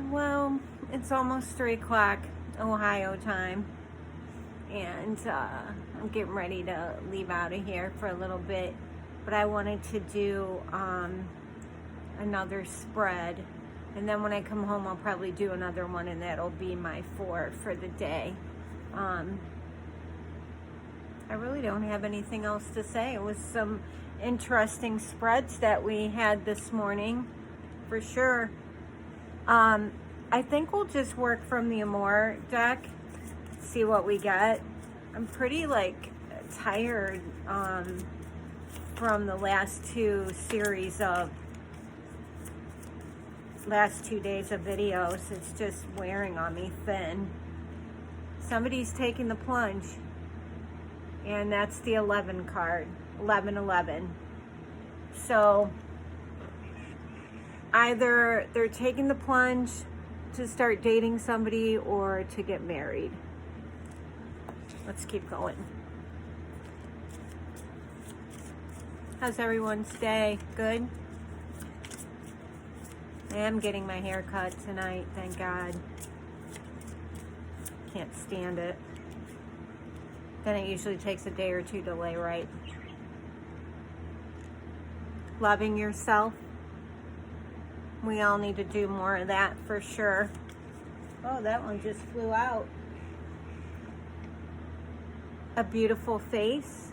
Well, it's almost 3 o'clock Ohio time, and I'm getting ready to leave out of here for a little bit, but I wanted to do another spread, and then when I come home I'll probably do another one, and that'll be my 4 for the day. I really don't have anything else to say. It was some interesting spreads that we had this morning, for sure. I think we'll just work from the Amore deck, see what we get. I'm pretty tired from the last 2 days of videos. It's just wearing on me thin. Somebody's taking the plunge, and that's the 11 card, 1111. So either they're taking the plunge to start dating somebody or to get married. Let's keep going. How's everyone's day? Good? I am getting my hair cut tonight, thank God. Can't stand it. Then it usually takes a day or 2 to lay right. Loving yourself. We all need to do more of that for sure. Oh, that one just flew out. A beautiful face.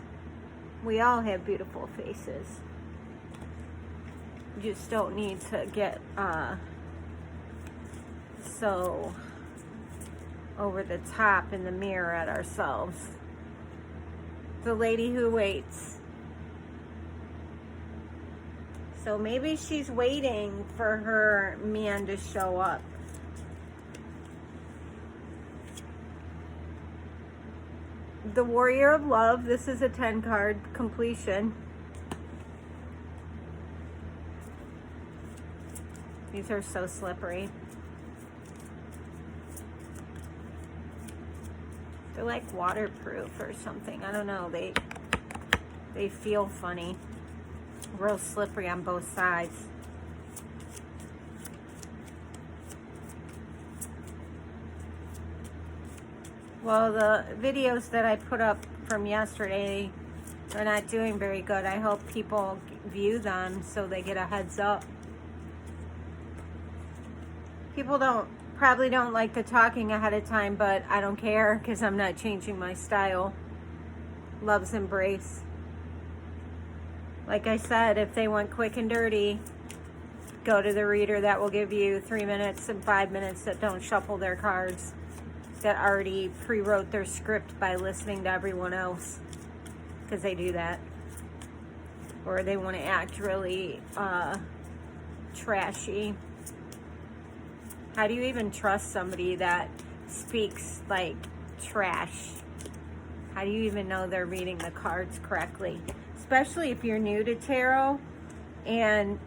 We all have beautiful faces. You just don't need to get so over the top in the mirror at ourselves. The lady who waits. So maybe she's waiting for her man to show up. The Warrior of Love. This is a 10 card completion. These are so slippery. They're like waterproof or something. I don't know. They feel funny. Real slippery on both sides. Well, the videos that I put up from yesterday, they're not doing very good. I hope people view them so they get a heads up. People probably don't like the talking ahead of time, but I don't care because I'm not changing my style. Love's embrace. Like I said, if they want quick and dirty, go to the reader that will give you 3 minutes and 5 minutes that don't shuffle their cards, that already pre-wrote their script by listening to everyone else, because they do that. Or they want to act really trashy. How do you even trust somebody that speaks like trash? How do you even know they're reading the cards correctly? Especially if you're new to tarot and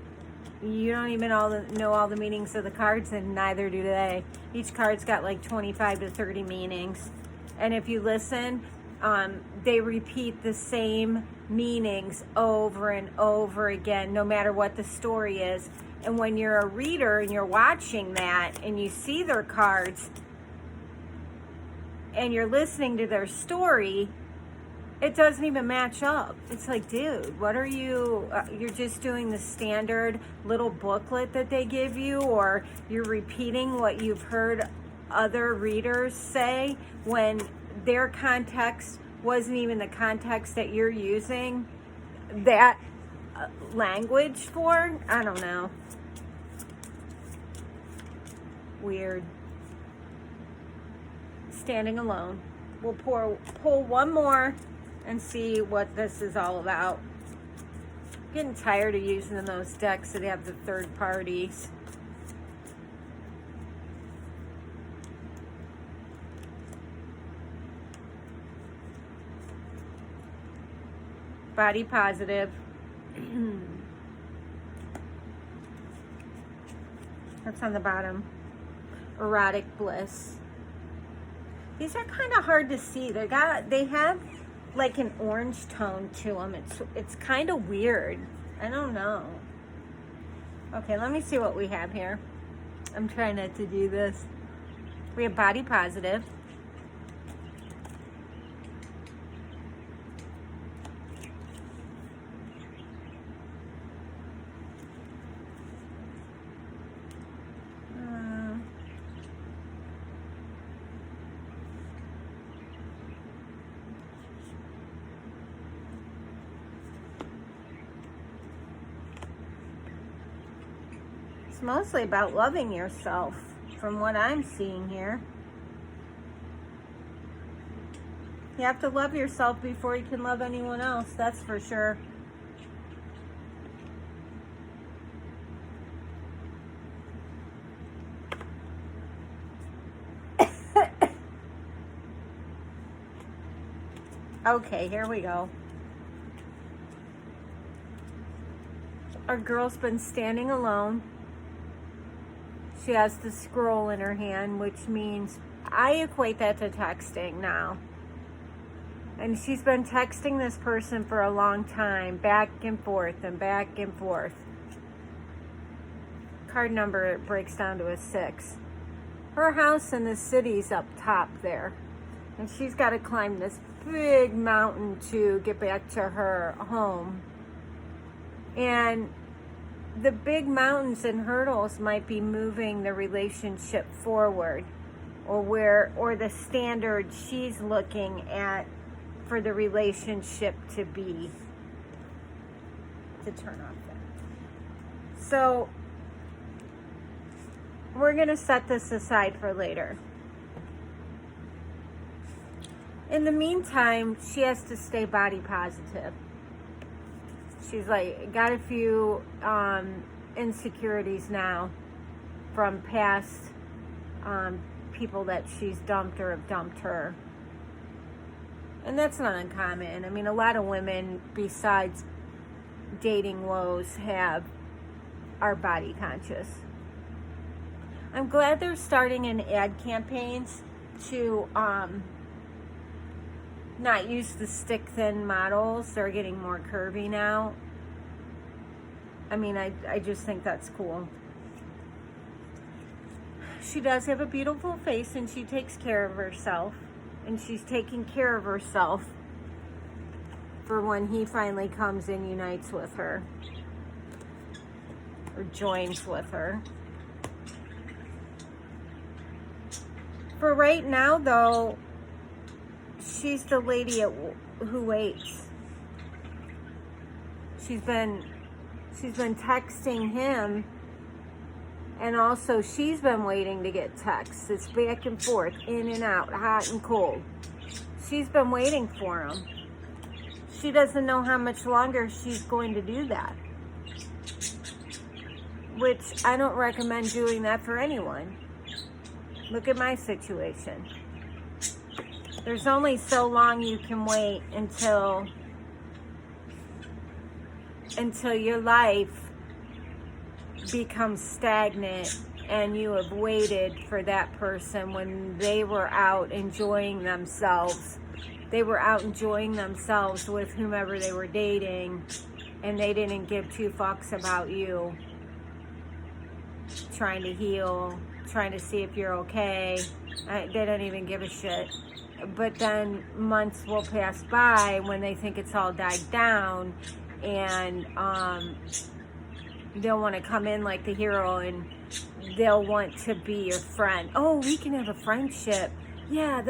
you don't even know all the meanings of the cards, and neither do they. Each card's got like 25 to 30 meanings. And if you listen, they repeat the same meanings over and over again, no matter what the story is. And when you're a reader and you're watching that and you see their cards and you're listening to their story, it doesn't even match up. It's like, dude, what are you, you're just doing the standard little booklet that they give you, or you're repeating what you've heard other readers say when their context wasn't even the context that you're using that language for. I don't know. Weird. Standing alone. We'll pull one more and see what this is all about. I'm getting tired of using those decks that have the third parties. Body positive. That's on the bottom. Erotic bliss. These are kind of hard to see. They have like an orange tone to them. It's kind of weird. I don't know. Okay, let me see what we have here. I'm trying not to do this. We have body positive. It's mostly about loving yourself, from what I'm seeing here. You have to love yourself before you can love anyone else, that's for sure. Okay, here we go. Our girl's been standing alone. She has the scroll in her hand, which means I equate that to texting now. And she's been texting this person for a long time, back and forth and back and forth. Card number, it breaks down to a 6. Her house in the city's up top there. And she's got to climb this big mountain to get back to her home. And the big mountains and hurdles might be moving the relationship forward, or the standard she's looking at for the relationship to be. To turn off that. So we're going to set this aside for later. In the meantime, she has to stay body positive. She's like, got a few insecurities now from past people that she's dumped or have dumped her. And that's not uncommon. I mean, a lot of women, besides dating woes, are body conscious. I'm glad they're starting in ad campaigns to not use the stick thin models. They're getting more curvy now. I mean, I just think that's cool. She does have a beautiful face and she takes care of herself. And she's taking care of herself for when he finally comes and unites with her. Or joins with her. For right now, though, she's the lady who waits. She's been texting him, and also she's been waiting to get texts. It's back and forth, in and out, hot and cold. She's been waiting for him. She doesn't know how much longer she's going to do that, which I don't recommend doing that for anyone. Look at my situation. There's only so long you can wait until your life becomes stagnant and you have waited for that person when they were out enjoying themselves. They were out enjoying themselves with whomever they were dating, and they didn't give two fucks about you. Trying to heal, trying to see if you're okay. They don't even give a shit. But then months will pass by when they think it's all died down, and they'll want to come in like the hero, and they'll want to be your friend. Oh, we can have a friendship. Yeah,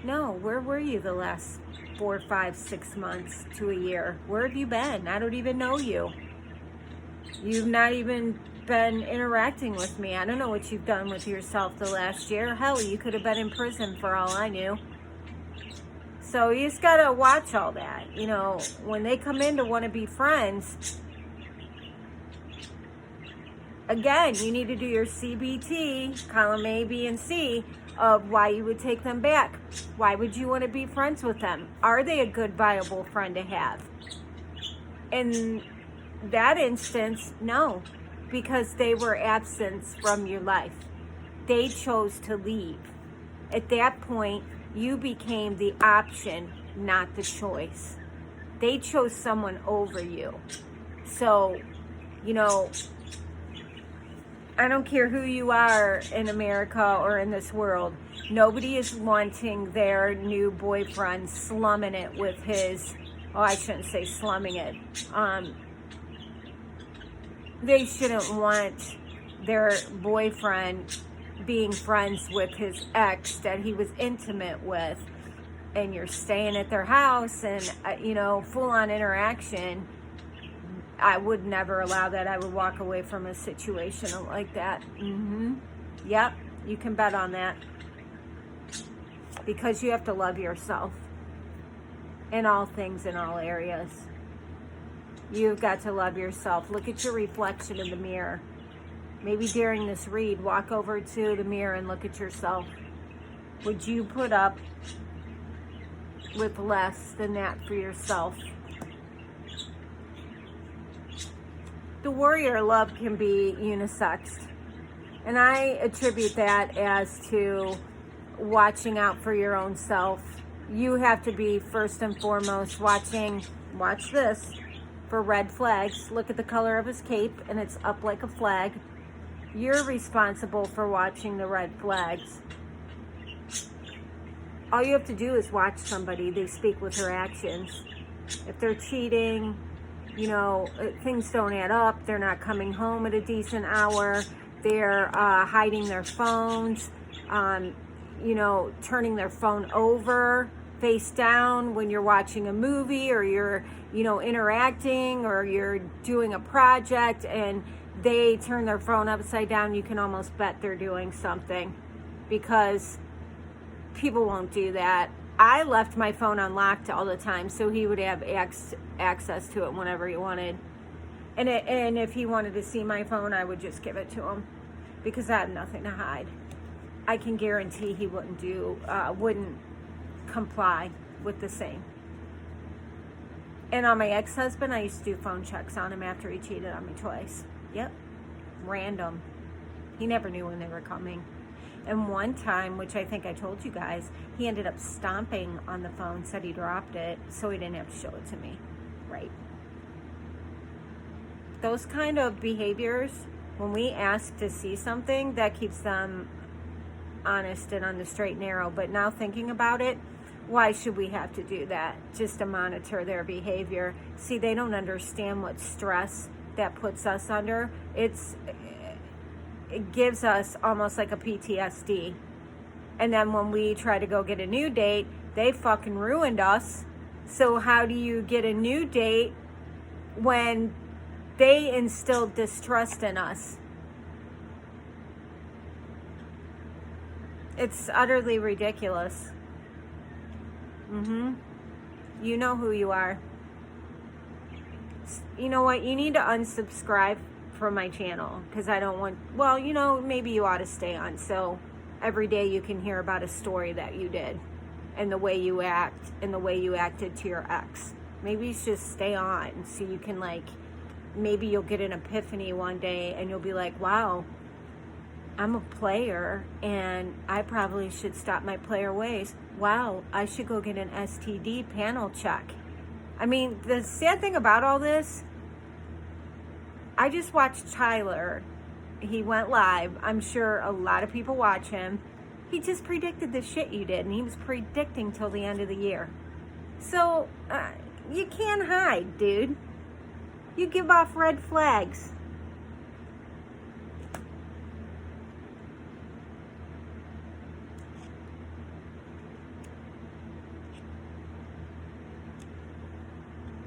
no, where were you the last 4, 5, 6 months to a year? Where have you been? I don't even know you. You've not even been interacting with me. I don't know what you've done with yourself the last year. Hell, you could have been in prison for all I knew. So you just gotta watch all that. You know, when they come in to want to be friends, again, you need to do your CBT, column A, B, and C, of why you would take them back. Why would you want to be friends with them? Are they a good, viable friend to have? In that instance, no, because they were absent from your life. They chose to leave. At that point, you became the option, not the choice. They chose someone over you. So, you know, I don't care who you are in America or in this world. Nobody is wanting their new boyfriend slumming it with his, oh, I shouldn't say slumming it. They shouldn't want their boyfriend being friends with his ex that he was intimate with, and you're staying at their house and, full-on interaction. I would never allow that. I would walk away from a situation like that. Yep, you can bet on that. Because you have to love yourself in all things, in all areas. You've got to love yourself. Look at your reflection in the mirror. Maybe during this read, walk over to the mirror and look at yourself. Would you put up with less than that for yourself? The warrior love can be unisex. And I attribute that as to watching out for your own self. You have to be first and foremost watch this, for red flags. Look at the color of his cape and it's up like a flag. You're responsible for watching the red flags. All you have to do is watch somebody. They speak with their actions. If they're cheating, things don't add up. They're not coming home at a decent hour. They're hiding their phones, turning their phone over, face down when you're watching a movie, or you're, interacting, or you're doing a project and they turn their phone upside down. You can almost bet they're doing something, because people won't do that. I left my phone unlocked all the time so he would have access to it whenever he wanted. And if he wanted to see my phone, I would just give it to him, because I have nothing to hide. I can guarantee he wouldn't comply with the same. And on my ex-husband, I used to do phone checks on him after he cheated on me twice. Yep. Random. He never knew when they were coming. And one time, which I think I told you guys, he ended up stomping on the phone, said he dropped it, so he didn't have to show it to me. Right. Those kind of behaviors, when we ask to see something, that keeps them honest and on the straight and narrow. But now thinking about it, why should we have to do that? Just to monitor their behavior. See, they don't understand what stress that puts us under. It gives us almost like a PTSD. And then when we try to go get a new date, they fucking ruined us. So how do you get a new date when they instilled distrust in us? It's utterly ridiculous. You know who you are. You know what? You need to unsubscribe from my channel, because I don't want, maybe you ought to stay on, so every day you can hear about a story that you did and the way you act and the way you acted to your ex. Maybe you should stay on so you can, maybe you'll get an epiphany one day and you'll be like, wow, I'm a player and I probably should stop my player ways. Wow, I should go get an STD panel check. I mean, the sad thing about all this, I just watched Tyler. He went live. I'm sure a lot of people watch him. He just predicted the shit you did, and he was predicting till the end of the year. So, you can't hide, dude. You give off red flags.